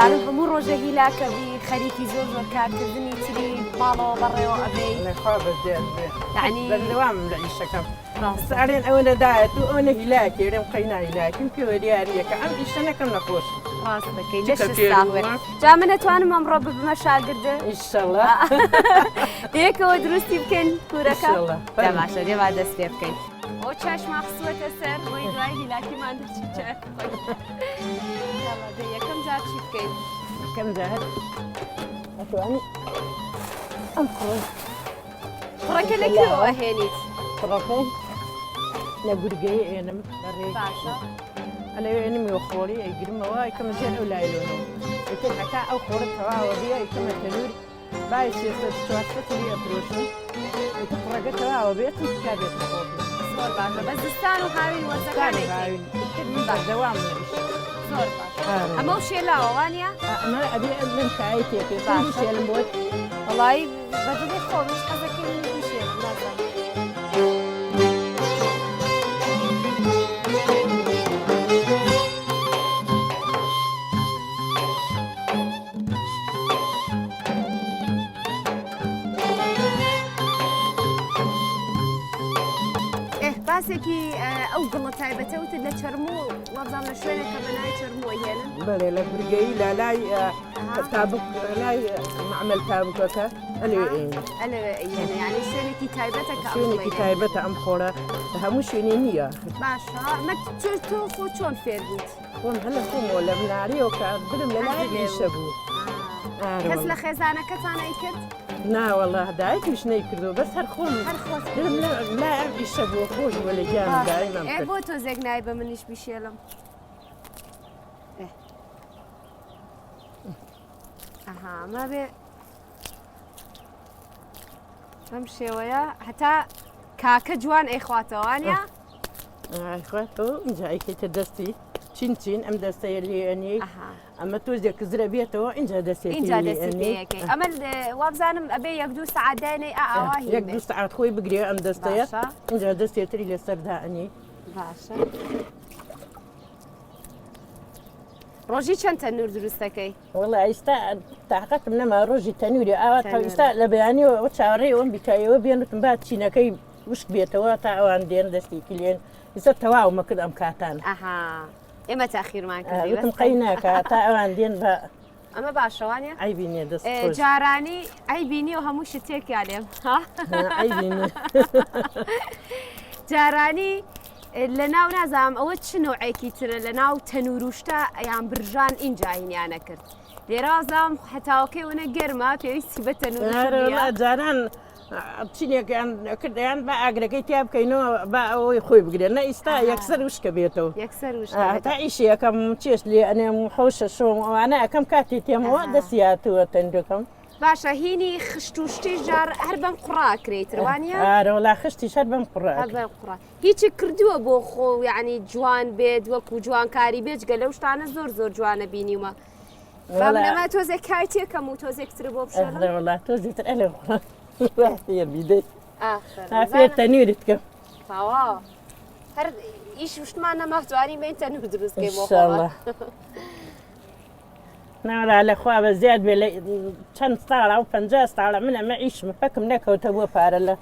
دەزانم هەموو ڕۆژە هیلاکە بی خەریکی زۆر زۆر کارکردنی تری ماڵەوە بەڕێوە ئەبێ لەخوا بەزێر یعنی بەردەوام لە ئیشەکەم سارێن ئەوەنە دایەت و ئەوەنە هیلاکی رێم قەینا هیلاکیم پێوە دیارریەکە ئەم ئیشە نەکەم نەخۆش ڕاست دەکەی لەشستاوێ جا من ئەتوانم ئەمڕۆ ببمە شاگردە ئیشەڵڵا یەکەوە دروستی بکەین کوورەکە ئیشەڵڵا. جا باشە دێوا دەست پێ بکەین ئەو چاشما خسوەتە سەر بۆی دوای هیلاکیمان دەچیچە یەکەم جار چی بکەین کەم جار ئەتوانی ئەم خۆی فڕەکە لەکوێوە ئەهێنیت فڕەکەی لە گورگەی ئێنم بەڕێ باشە ئەلێ ئێنمی خۆری ئەیگرمەوە ئەیکەمە ژێر ئەو لایلۆنەوە ئەکەن هەتا ئەو خۆرە تەواوە بێ ئەیکەمە تەنور بای سێسە چوارسە تری ئەفرۆشن ئەکە فڕەکە تەواوە بێتم تکا بێت خۆ زۆر باشە بە زستان و هاوین وەرزەکانی بەردەوام لەش زۆر باشە ئەمە و شێلاوە وانە ئەمە ئەبێ لەم کای تێکێ شێلم بۆت وڵی بەدەبێ خۆمش حەزەکەی من شێ نازانم باسێکی ئەو گڵە تایبەتەوتت لە چەرمۆ وەزان لە شوێنێکە بەنای چەرمۆ هێنن بەێ لە گورگەی لای تابک لای معمل تابکەکە ئەلێ یعنی شوێنێکی تایبەتەکە شوێنێکی تایبەتە ئەم خۆرە هەموو شوێنی نییە باشە مە تۆ خۆ چۆن فێر بوویت خۆم هەلە خۆمەوە لە مناریەوە کارگرم لە لای ئیشە بوو کەس لە خێزانەکەتانەی کرد ناوەڵە دایکیش نەیکردو بەس هەر خۆم درم لا ئەم ئیشە بووە خۆش وە لە گیان دایمەم کرد بۆ تۆزێک نای بە منیش بیشێڵم ئەها ئەمە بێ ئەم شێوەیە هەتا کاکە جوان ئەیخواتەوانە ئەیخواتەوە اینجا ئەیکەیتە دەستی چین ئەم دەستەیە لێنی ئەمە تۆزێک زرە بێتەوە اینجا دەستێکی ئەمە وابزانم ئەبێ یەک دوو سەعادانەی ئاوا یەک دوو سەعات خۆی بگرێ ئەم دەستەیە اینجا دەستێتری لەسەردانی باشە ڕۆژی چەند تەنور دروستەکەی وڵا ئێستا تااقەتم نەما ڕۆژی تەنووری ئاوا ئێستا لە بەیانیەوە چاڕێ ئەوم بیکایەوە بێنتم با چینەکەی وشک بێتەوە تا ئەوان دێن دەستێکی لێن ئێستا تەواومە کرد ئەم کاتان ئێمە تاخیرمان کردم قەی ناکە تا ئەوان دێن بە ئەمە باشەوانە ئەیبینێ دەست جارانی ئەیبینی و هەموو شتێکیا لێم جارانی لە ناو نازام ئەوە چ نوعێکی ترە لە ناو تەنوروشتا یان برژان ئینجاهینیانە کرد لێرازام هەتاوەکەی وەنە گەرمە پێویستی بە تەنور جاران چینێکیان کردیان بە ئاگرەکەی تیا بکەینەوە بە ئەوەی خۆی بگرێن نە ئیستا یەکسەر وشکە بێتەوە تا ئیشی یەکەم چێش لێ ئەنێم خەوشە شۆم ئەوانە ئەەکەم کاتی تێمەوە دەستیاتوە تەندەکەم باشە هینی خشت و شتی ژار هەر بەم قڕاکرێتوانە ئارەوەلا خشتی شەر بەم قڕ هیچی کردووە بۆ خۆ یعنی جوان بێت وەکو جوانکاری بێجگە لەو شتانە زۆر زۆر جوانە بینیمە ئەمە تۆزێک کایتێکەم و تۆزێکتر بۆ بشەڵە تۆزیتر ئەلێ بیدەی ئافێر تەنوورت کەم هەر ئیش وشتمان نەمەتوانی بین تەنور دروستکەی بۆ ناڵا لەخوا بە زیاد بێ لە چەند ساڵە و 50 ساڵە من ئەمە ئیشم فەکم نەکەوتە بۆ پارە لە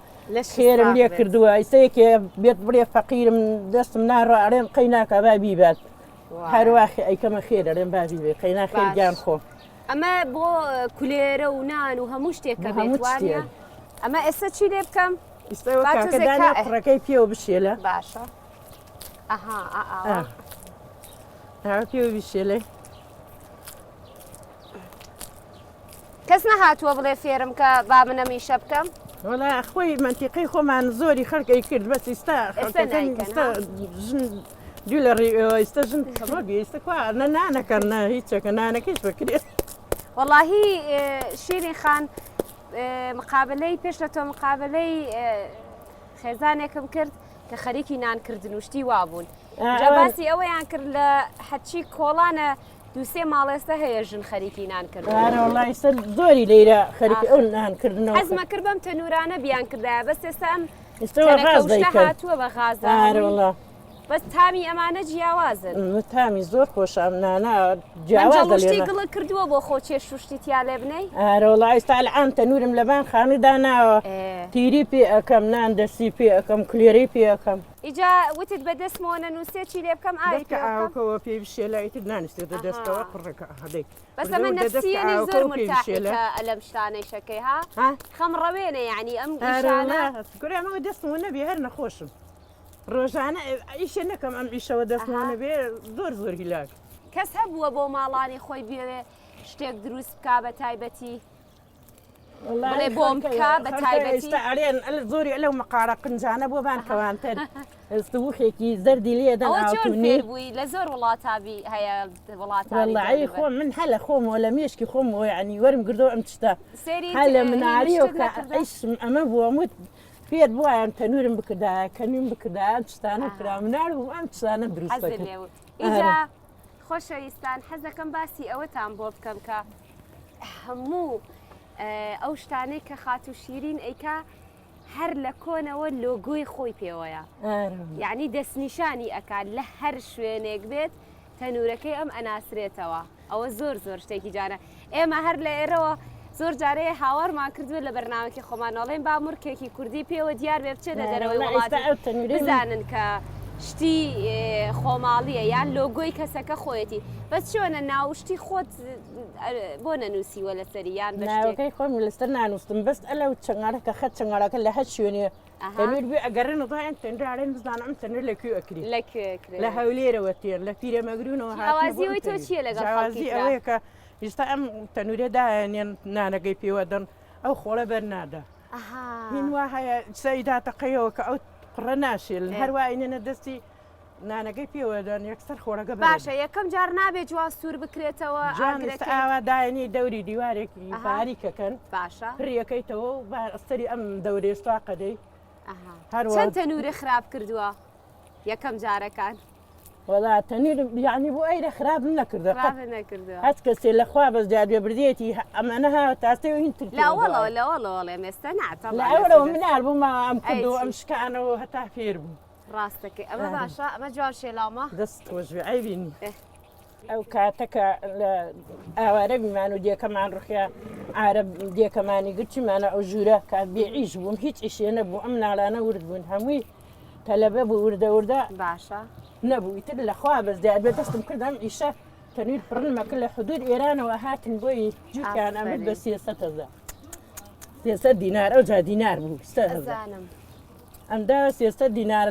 خێرم لێ کردووە ئیسەیەکێ بێت بڵێ فەقیرم دەستم ناڕۆ ئەڕێم قەی ناکە با بیبات هەروواخی ئەیکەمە خێر ئەرێم بابی بێ قەی ناخێر گیان خۆ ئەمە بۆ کولێرە و نان و هەموو شتێکە بێت ئەمە ئێستا چی لێ بکەم ئێستاکەدانی قڕەکەی پێوە بشێلە باشە پێوە بشێلێ کەس نەهاتووە بڵێ فێرم کە با منە میشە بکەم وڵا خۆی منتیقەی خۆمان زۆری خەڵکی کرد بەس ئێستا دوو لە ئێستا ژن ئێستا نانەکەن هیچەکە نانەکەیش بکرێت وەڵاهی شیرین خان مقابلەی پێش لە تۆ مقابلەی خێزانێکم کرد کە خەریکی نانکردن وشتی وابوون جاواسی ئەوەیان کرد لە حەچی کۆڵانە دووسێ ماڵێستا هەیە ژن خەریکی نانکردن ئێستا زۆری لێرە خەریکی ئەو نانکردنەوە حەزمە کرد بەم تەنورانە بیان کردایە بەس ئێستا ئەم هاتووە بە غازە بەس تامی ئەمانە جیاوازن تامی زۆر خۆشم نانە جیاوازە شتی گڵە کردووە بۆ خۆ چێ شوشتی تیا لێ بنەی ئارەوڵ ئێستا لەعام تەنورم لەبان خانەدا ناوە تیری پێ ئەەکەم نان دەستی پێ ئەەکەم کولێرەی پێ ئەەکەم ئیجا وتت بەدەستمەوە نەنووسێ چی لێ بکەم ئاوی پێ بکەم ئاوکەوە پێی بشێلایتت نانستێتە دەستەوە قڕەکە هەدەی بەس ئەمە نەفسیەنی زۆر مرتاحی کە ئەلەم شتانەی شەکەی ها خەم ڕەوێنە یعنی ئەم ئیشانە گورامەوە دەستمەوە نەبێ هەر نەخۆشم ڕۆژانە ئیشە نەکەم ئەم ئیشەوە دەستمەوە نەبێ زۆر زۆر هیلاک کەس هەبووە بۆ ماڵانی خۆی بێوێ شتێک دروست بکا بە تایبەتی بڵێ بۆم بکە بە تایبەتی ئەڵێن زۆری لەو مەقارە قنجانە بۆ بان کەوانتر ئەستوخێکی زەردی لێدەن ئەوە بووی لە زۆر وڵاتابی هەیە وڵاتی خۆم من هەلە خۆمەوە لە مێشکی خۆمەوە ینی وەرم گردۆ ئەم تشتە هە لە مناریەوە کە ئەیشم ئەمە بووە وت پێت بوایم تەنورم بکردا کەنیم بکردا شتانە کرا منار و ئەم شتانە دروست ئیجا خۆشەویستان حەزەکەم باسی ئەوەتان بۆ بکەم کە هەموو ئەو شتانەی کە خات و شیرین ئەیکا هەر لە کۆنەوە لۆگۆی خۆی پێوەیە یعنی دەستنیشانی ئەکات لە هەر شوێنێک بێت تەنورەکەی ئەم ئەناسرێتەوە ئەوە زۆر زۆر شتێکی جارە ئێمە هەر لە ئێرەوە زۆر جارەیە هاوارمان کردووە لە بەرنامەکی خۆمانەڵێن با مورکێکی کوردی پێوە دیار بێ بچێت لە دەرەوەی وڵات بزانن کە شتی خۆماڵیە یان لۆگۆی کەسەکە خۆیەتی بەس چۆنە ناوشتی خۆت بۆ نەنووسیوە لەسەری یان ناوەکەی خۆم لەسەر نانووسم بەست ئەلە چنگارەکە خەت چنگارەکە لە هەر شوێنێ تەنور بێ ئەگەرن دایان تەنرارێن بزانم تەنور لەکوێ ئەکری لە هەولێرەوە تێن لە پیرەمەگرونەوە هاوازیەوەی تۆ چیە لەگەڵ هاوازی ئەوەیە کە ئێستا ئەم تەنورێدایانێن نانەکەی پێوەدەن ئەو خۆڵە بەرنادا هینوا هەیە سەیداتەقەیەوە کە ئەو قڕە ناشێن هەروایینە دەستی نانەکەی پێوەدەن یەکسەر خۆرەکە باشە یەکەم جار نابێت جوان سوور بکرێتەوە ئاوا داینی دەوری دیوارێکی باریکەکەن باشە پڕیەکەیتەوە و ئەستەری ئەم دەورێستا قەدەی چەند تەنورە خراپ کردووە یەکەم جارەکان وڵا تەنور یعنی بۆ ئەیرە خراپ نەکردە هەت کەسێ لەخوا بەس جادوێ بردێتی ئەمانە ها تاستەوە هین لاوەڵەوە لەوەڵەوەڵێ مێستا ناتە لەوەرەوە منار بوومە ئەم کردەوە ئەم شکانەوە هەتا فێر بوو ڕاستەکەی ئەمە باشە ئەمە جوان شێلاومە دەست خۆشوێ ئەیبینی ئەو کاتەکە لە ئاوارە بیمان و دیەکەمان ڕخیا ئارە دیەکەمانی گرچیمانە ئەو ژوورە کات بێعیش بووم هیچ ئیشێ نەبوو ئەم ناڵانە ورد بوون هەمووی تەلەبە بوو وردەوردە باشە نەبوو ئیتر لەخوا بەس دیار بێت دەستم کردم ئیشە تەنویر پڕنمەکە لە حدود ئێرانەوە هاتن بۆی جوکیان ئەمت بە 300 دینار ئەو جا دینار بوو ئەمدا 300 دینار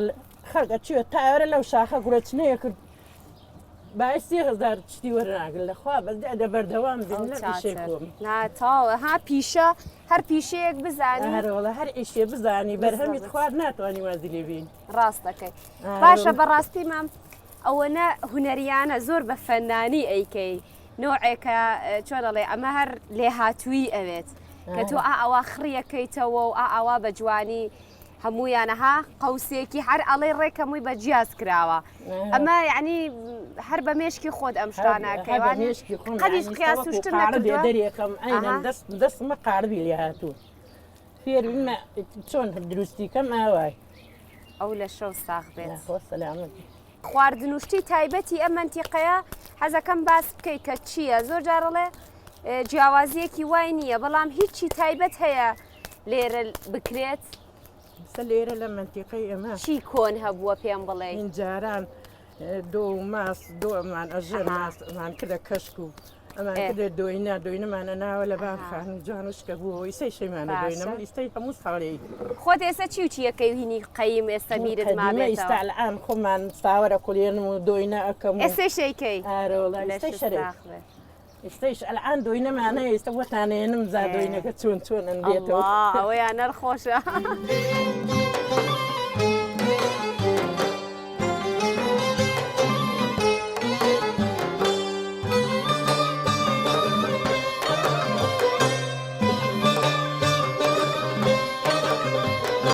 خەڵکە چوە تاوەرە لەو شاخە گوڕەچنەیە کرد باعث 3000 شتی وەرناگرن لەخوا بەس دەبەردەوام ناتاوە ها پیشە هەر پیشەیەک بزانی هەرەوەڵە هەر ئیشێ بزانی بەرهەمیت خوارد ناتوانانی وازی لێبین ڕاستەکەی باشە بەڕاستی مام ئەوەنە هوەریانە زۆر بە فەنانی ئەیکەی نۆعێکە چۆنەڵێ ئەمە هەر لێ هاتووی ئەوێت کە تۆ ئاوا خڕیەکەیتەوە و ئاوا بە جوانی هەموویانەها قوسێکی هەر ئەڵێ ڕێکەمووی بە جیاز کراوە ئەمە یعنی هەر بە مێشکی خۆت ئەم شتانەکەی قەدیش قیاس وشتر نەکردووە دەریەکەم دەستمە قاربی لێ هاتوو فێر چۆن دروستیکەم ئاوای ئەو لە شەو ساغ بێت سەلامەت خواردنوشتی تایبەتی ئەم منتیقەیە حەزەکەم باس بکەی کە چییە زۆر جارەڵێ جیاوازیەکی وای نییە بەڵام هیچی تایبەت هەیە لێرە بکرێت لێرە لە منتیقەی ئەمە چی کۆن هەبووە پێم بڵێ جاران دۆ ماس دۆمان ئەژێر ماسمان کردە کەشک و ئەمان کردێ دۆینەمانە ناوە لە بانخان جوانشکە بووەوەی سەی شەیمانە دۆینەمە ئیستەی هەموو ساڵی خۆت ئێستا چی و چیەکەی هینی قەیم ئێستا میرت مابێتەوە ئێستا الان خۆمان ساوەرە کوڵێنم و دۆینە ئەەکەم ئێستا شەیکەی ئێستەیش ئەلان دۆینەمانە ئێستا وەتانێنم زادۆینەکە چۆن ئەنبێتەوە ئەوەیان نەرخۆشە.